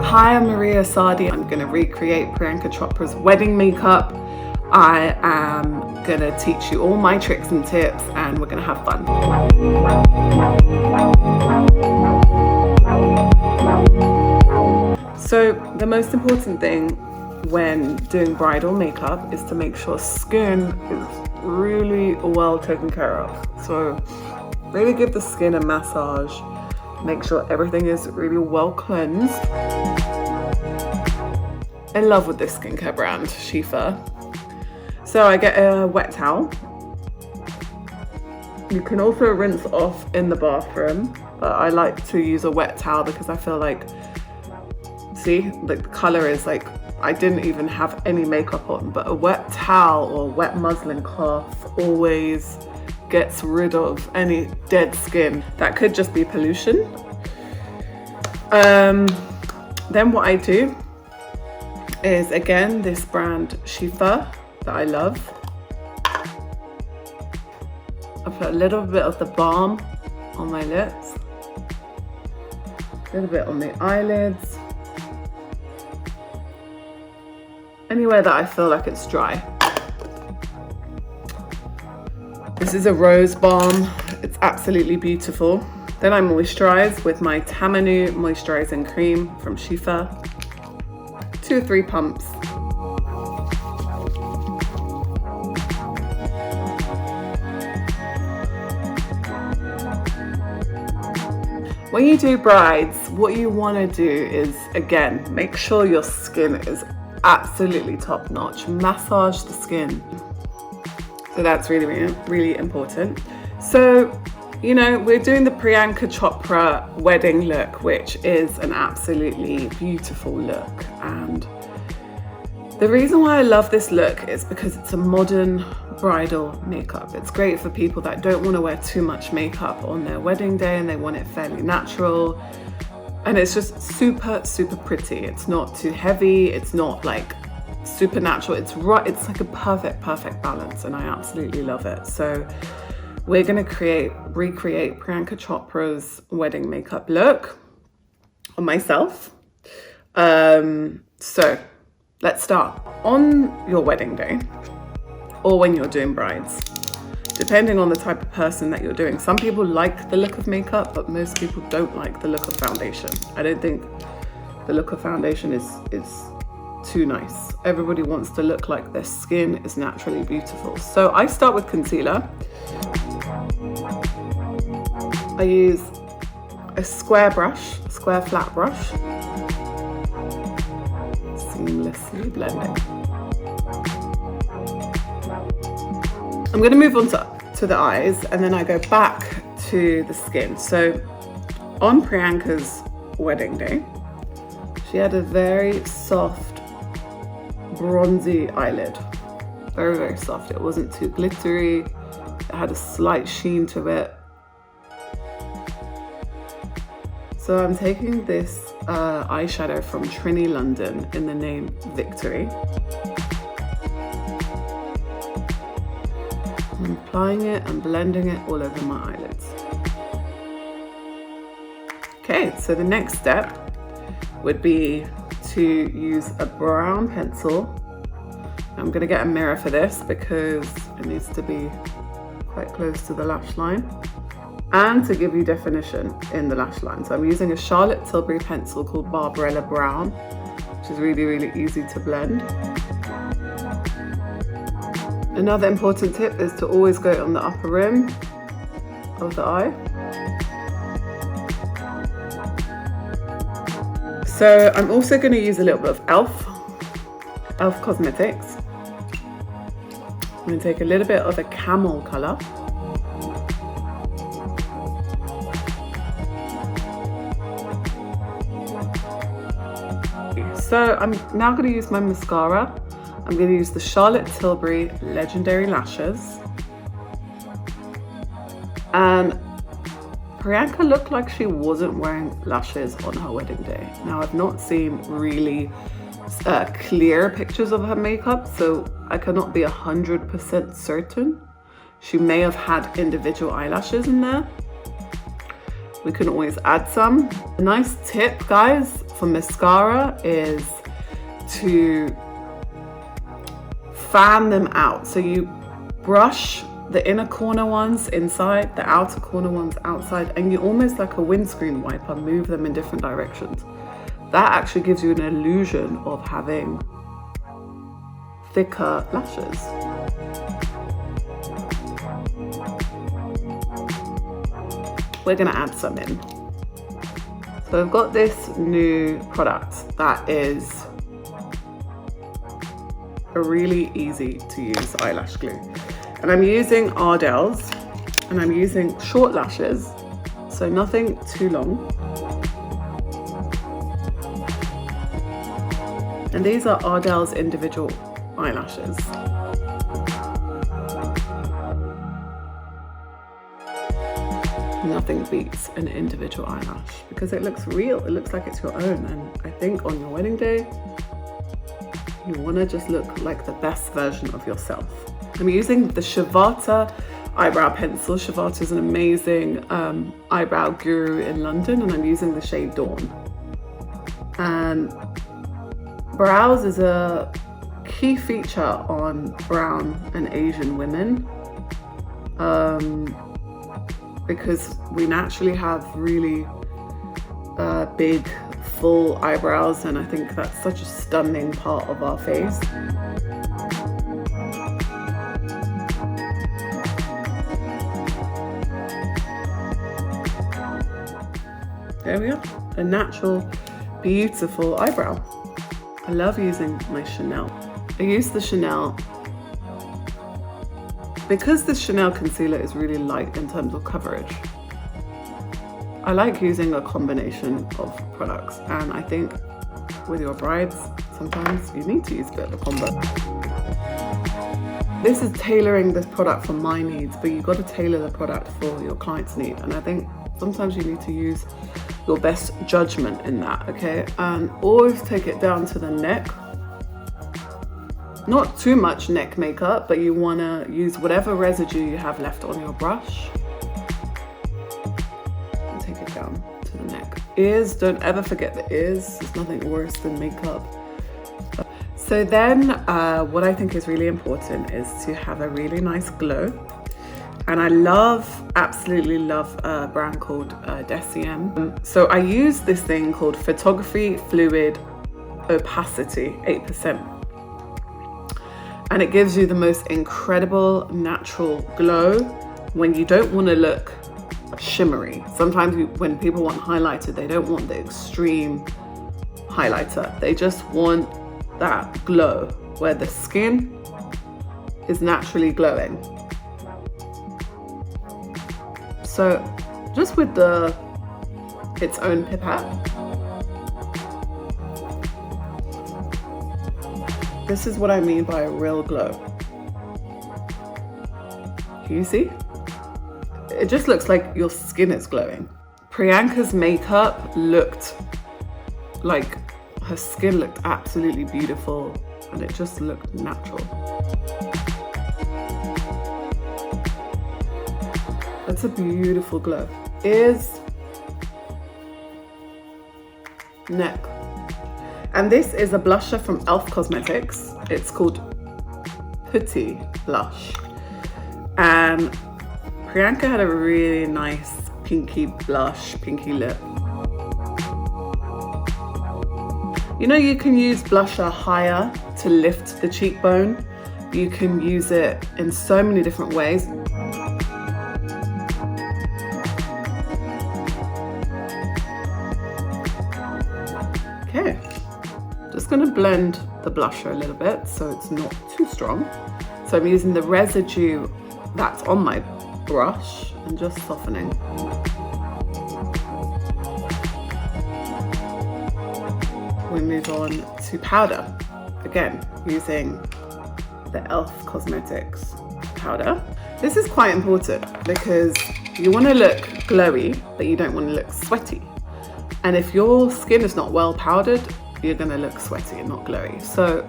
Hi, I'm Maria Asadi. I'm going to recreate Priyanka Chopra's wedding makeup. I am going to teach you all my tricks and tips, and we're going to have fun. So the most important thing when doing bridal makeup is to make sure skin is really well taken care of. So really give the skin a massage. Make sure everything is really well cleansed. In love with this skincare brand, Shifa. So I get a wet towel. You can also rinse off in the bathroom, but I like to use a wet towel because I feel like, see, the color is like, I didn't even have any makeup on, but a wet towel or wet muslin cloth always gets rid of any dead skin. That could just be pollution. Then what I do is, again, this brand Shifa that I love. I put a little bit of the balm on my lips, a little bit on the eyelids, anywhere that I feel like it's dry. This is a rose balm. It's absolutely beautiful. Then I moisturize with my Tamanu moisturizing cream from Shifa. 2 or 3 pumps. When you do brides, what you want to do is, again, make sure your skin is absolutely top notch. Massage the skin. So that's really, really, really important. So, you know, we're doing the Priyanka Chopra wedding look, which is an absolutely beautiful look. And the reason why I love this look is because it's a modern bridal makeup. It's great for people that don't want to wear too much makeup on their wedding day and they want it fairly natural. And it's just super, super pretty. It's not too heavy. It's not like super natural. It's right. It's like a perfect balance, and I absolutely love it. So we're going to recreate Priyanka Chopra's wedding makeup look on myself. So let's start. On your wedding day, or when you're doing brides, depending on the type of person that you're doing. Some people like the look of makeup, but most people don't like the look of foundation. I don't think the look of foundation is too nice. Everybody wants to look like their skin is naturally beautiful. So I start with concealer. I use a square flat brush, seamlessly blending. I'm going to move on to the eyes, and then I go back to the skin. So on Priyanka's wedding day, she had a very soft, bronzy eyelid. Very, very soft. It wasn't too glittery. It had a slight sheen to it. So I'm taking this eyeshadow from Trini London in the name Victory. I'm applying it and blending it all over my eyelids. Okay, so the next step would be to use a brown pencil. I'm going to get a mirror for this because it needs to be quite close to the lash line and to give you definition in the lash line. So I'm using a Charlotte Tilbury pencil called Barbarella Brown, which is really, really easy to blend. Another important tip is to always go on the upper rim of the eye. So I'm also going to use a little bit of e.l.f. Cosmetics. I'm going to take a little bit of a camel color. So I'm now going to use my mascara. I'm going to use the Charlotte Tilbury Legendary Lashes. And Priyanka looked like she wasn't wearing lashes on her wedding day. Now, I've not seen really clear pictures of her makeup, so I cannot be 100% certain. She may have had individual eyelashes in there. we can always add some. A nice tip, guys, for mascara is to fan them out. So you brush the inner corner ones inside, the outer corner ones outside, and you almost like a windscreen wiper, move them in different directions. That actually gives you an illusion of having thicker lashes. We're gonna add some in. So I've got this new product that is a really easy to use eyelash glue. And I'm using Ardell's, and I'm using short lashes, so nothing too long. And these are Ardell's individual eyelashes. Nothing beats an individual eyelash because it looks real, it looks like it's your own. And I think on your wedding day, you wanna just look like the best version of yourself. I'm using the Shivata eyebrow pencil. Shivata is an amazing eyebrow guru in London, and I'm using the shade Dawn. And brows is a key feature on brown and Asian women because we naturally have really big, full eyebrows, and I think that's such a stunning part of our face. There we are, a natural, beautiful eyebrow. I love using my Chanel. I use the Chanel because the Chanel concealer is really light in terms of coverage. I like using a combination of products, and I think with your brides, sometimes you need to use a bit of a combo. This is tailoring this product for my needs, but you've got to tailor the product for your client's need. And I think sometimes you need to use your best judgment in that, okay? And always take it down to the neck. Not too much neck makeup, but you wanna use whatever residue you have left on your brush. And take it down to the neck. Ears, don't ever forget the ears. There's nothing worse than makeup. So then what I think is really important is to have a really nice glow. And I absolutely love a brand called Deciem. So I use this thing called Photography Fluid Opacity, 8%. And it gives you the most incredible natural glow when you don't want to look shimmery. Sometimes when people want highlighter, they don't want the extreme highlighter. They just want that glow where the skin is naturally glowing. So just with its own pipette, this is what I mean by a real glow. Can you see? It just looks like your skin is glowing. Priyanka's makeup looked like her skin looked absolutely beautiful, and it just looked natural. That's a beautiful glow. Ears, neck. And this is a blusher from e.l.f. Cosmetics. It's called Putty Blush. And Priyanka had a really nice pinky blush, pinky lip. You know, you can use blusher higher to lift the cheekbone. You can use it in so many different ways. Okay, just gonna blend the blusher a little bit so it's not too strong. So I'm using the residue that's on my brush and just softening. We move on to powder. Again, using the e.l.f. Cosmetics powder. This is quite important because you want to look glowy, but you don't want to look sweaty. And if your skin is not well powdered, you're going to look sweaty and not glowy. So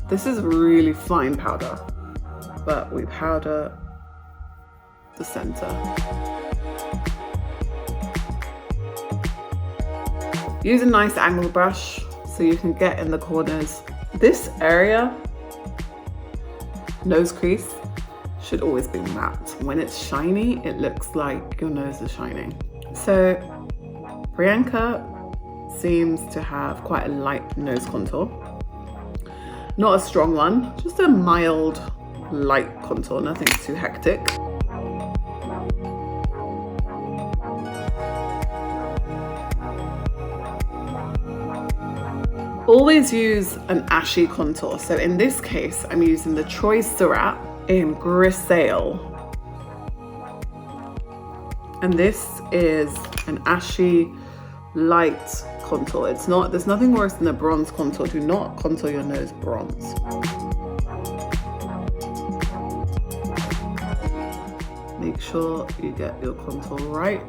this is really fine powder, but we powder the center. Use a nice angled brush so you can get in the corners. This area, nose crease, should always be matte. When it's shiny, it looks like your nose is shining. So Priyanka seems to have quite a light nose contour. Not a strong one, just a mild, light contour, nothing too hectic. Always use an ashy contour. So in this case, I'm using the Choice Surat in Grisale. And this is an ashy, light contour. There's nothing worse than a bronze contour. Do not contour your nose bronze. Make sure you get your contour right.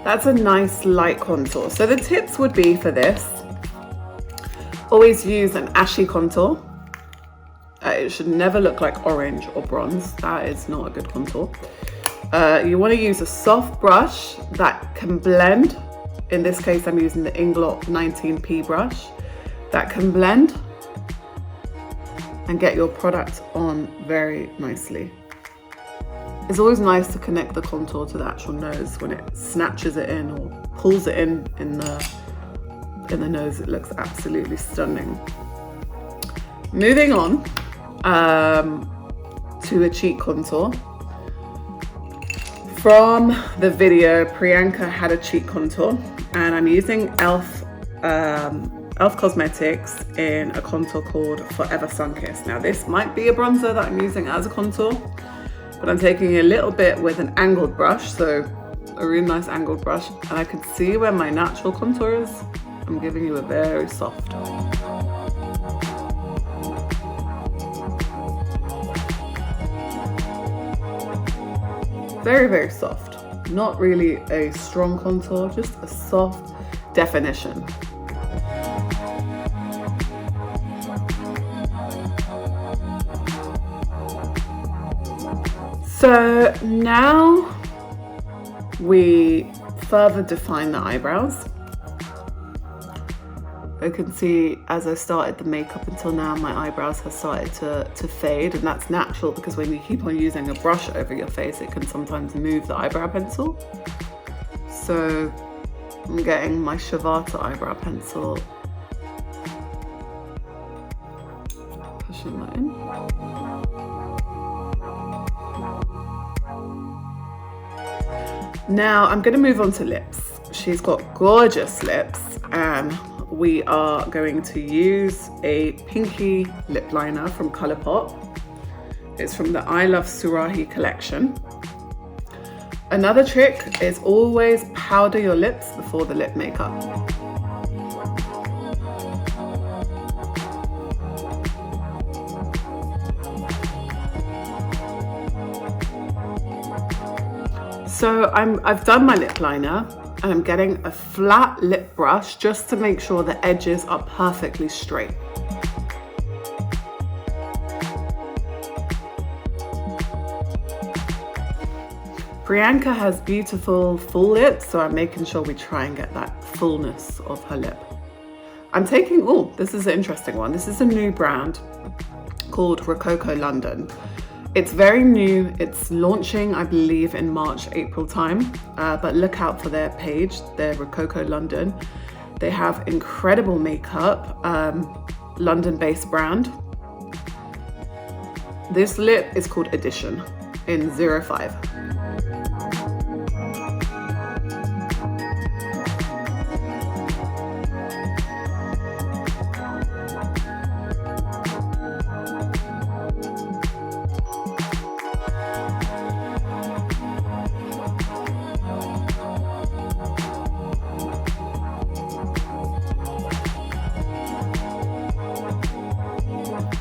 That's a nice light contour. So the tips would be for this, always use an ashy contour. It should never look like orange or bronze. That is not a good contour. You want to use a soft brush that can blend. In this case, I'm using the Inglot 19p brush that can blend and get your product on very nicely. It's always nice to connect the contour to the actual nose. When it snatches it in or pulls it in the nose, it looks absolutely stunning. Moving on to a cheek contour. From the video, Priyanka had a cheek contour, and I'm using e.l.f. Cosmetics in a contour called Forever Sunkiss. Now this might be a bronzer that I'm using as a contour, but I'm taking a little bit with an angled brush, so a really nice angled brush, and I can see where my natural contour is. I'm giving you a very soft. Very, very soft. Not really a strong contour, just a soft definition. So now we further define the eyebrows. I can see as I started the makeup until now, my eyebrows have started to fade, and that's natural because when you keep on using a brush over your face, it can sometimes move the eyebrow pencil. So I'm getting my Shavata eyebrow pencil, pushing that in. Now I'm going to move on to lips. She's got gorgeous lips, and we are going to use a pinky lip liner from Colourpop. It's from the I Love Surahi collection. Another trick is always powder your lips before the lip makeup. So I've done my lip liner, and I'm getting a flat lip brush just to make sure the edges are perfectly straight. Priyanka has beautiful full lips, so I'm making sure we try and get that fullness of her lip. I'm taking, oh, this is an interesting one. This is a new brand called Rococo London. It's very new. It's launching, I believe, in March, April time, but look out for their page, their Rococo London. They have incredible makeup, London-based brand. This lip is called Edition in 05.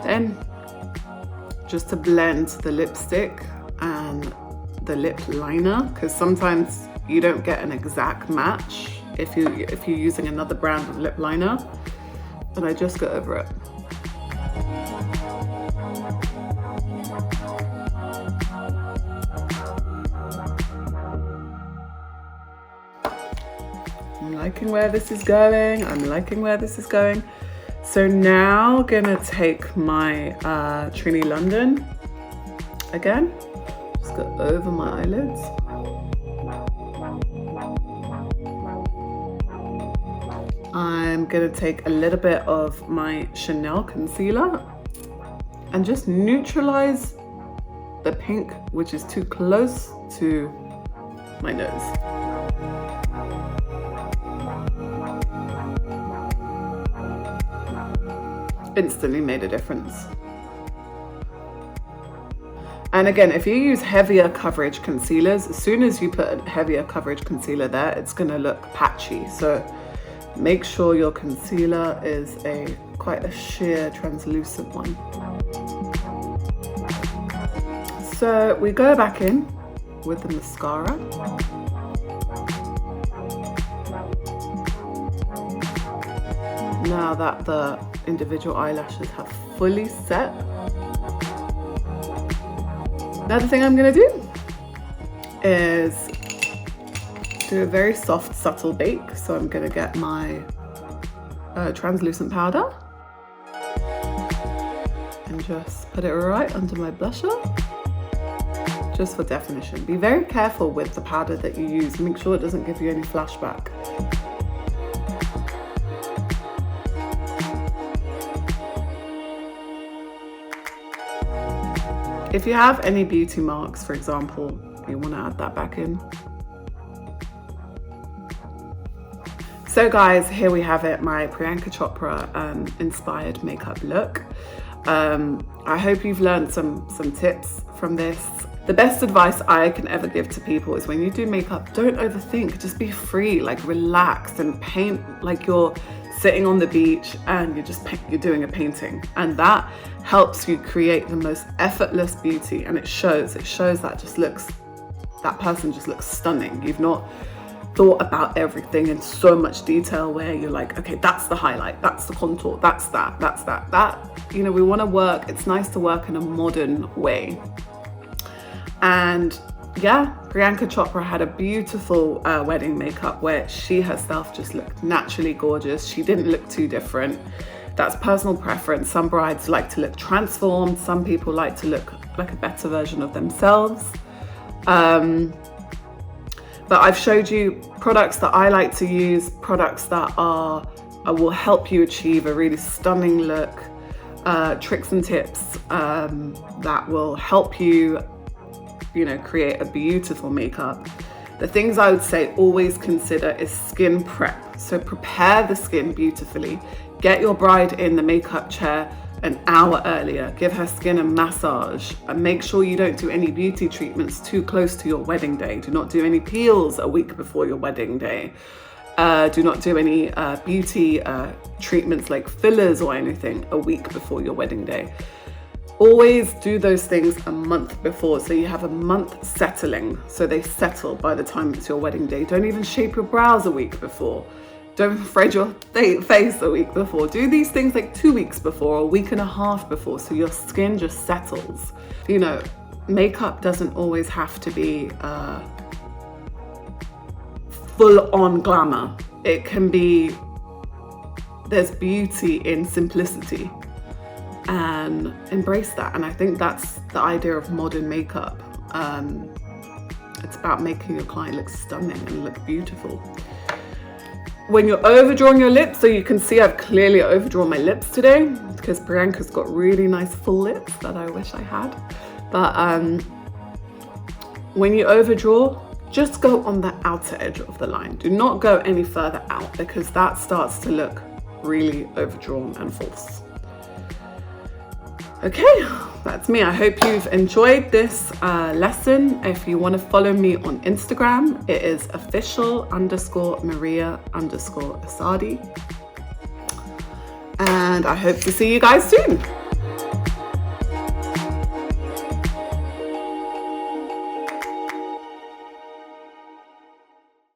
Then just to blend the lipstick and the lip liner, because sometimes you don't get an exact match if you're using another brand of lip liner. and I just go over it. I'm liking where this is going. I'm liking where this is going. So now gonna take my Trini London again. Just go over my eyelids. I'm gonna take a little bit of my Chanel concealer and just neutralize the pink, which is too close to my nose. Instantly made a difference. And again, if you use heavier coverage concealers, as soon as you put a heavier coverage concealer there, it's gonna look patchy. So make sure your concealer is quite a sheer translucent one. So we go back in with the mascara. Now that the individual eyelashes have fully set, another thing I'm gonna do is do a very soft, subtle bake. So I'm gonna get my translucent powder and just put it right under my blusher, just for definition. Be very careful with the powder that you use. Make sure it doesn't give you any flashback. If you have any beauty marks, for example, you want to add that back in. So guys, here we have it, my Priyanka Chopra inspired makeup look. I hope you've learned some tips from this. The best advice I can ever give to people is when you do makeup, don't overthink, just be free, like relax and paint like you're sitting on the beach and you're doing a painting. And that helps you create the most effortless beauty, and it shows that person just looks stunning. You've not thought about everything in so much detail where you're like, okay, that's the highlight, that's the contour, that's that. You know, we want to work, it's nice to work in a modern way. And yeah, Priyanka Chopra had a beautiful wedding makeup where she herself just looked naturally gorgeous. She didn't look too different. That's personal preference. Some brides like to look transformed. Some people like to look like a better version of themselves. But I've showed you products that I like to use, products that will help you achieve a really stunning look, tricks and tips that will help you, create a beautiful makeup. The things I would say always consider is skin prep. So prepare the skin beautifully. Get your bride in the makeup chair an hour earlier. Give her skin a massage, and make sure you don't do any beauty treatments too close to your wedding day. Do not do any peels a week before your wedding day. Do not do any beauty treatments like fillers or anything a week before your wedding day. Always do those things a month before, so you have a month settling, so they settle by the time it's your wedding day. Don't even shape your brows a week before. Don't thread your face a week before. Do these things like 2 weeks before, or a week and a half before, so your skin just settles. Makeup doesn't always have to be full on glamour. It can be, there's beauty in simplicity, and embrace that. And I think that's the idea of modern makeup. It's about making your client look stunning and look beautiful. When you're overdrawing your lips, so you can see I've clearly overdrawn my lips today because Priyanka's got really nice full lips that I wish I had. But when you overdraw, just go on the outer edge of the line. Do not go any further out, because that starts to look really overdrawn and false. Okay, that's me. I hope you've enjoyed this lesson. If you want to follow me on Instagram, it is official_Maria_Asadi. And I hope to see you guys soon.